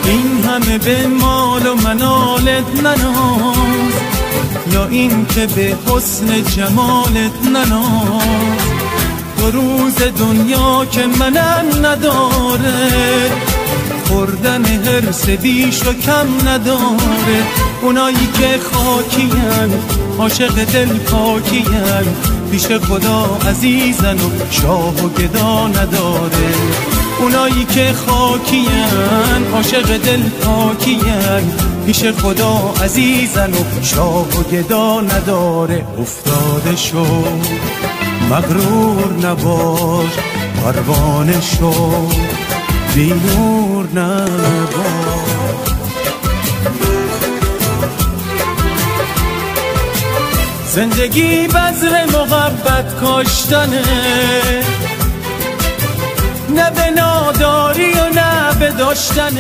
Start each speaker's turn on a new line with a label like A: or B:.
A: این همه به مال و منالت نناز، یا این که به حسن جمالت نناز. دو روز دنیا که منم نداره، خوردن حرص بیش و کم نداره. اونایی که خاکین عاشق دل پاکین، پیش خدا عزیزن و شاه و گدا نداره. اونایی که خاکین عاشق دل پاکین، پیش خدا عزیزن و شاه و گدا نداره. افتاده شو مغرور نباش، پروانه شو بی نور نباش. زندگی بذر محبت کاشتنه، نه به ناداری و نه به داشتن.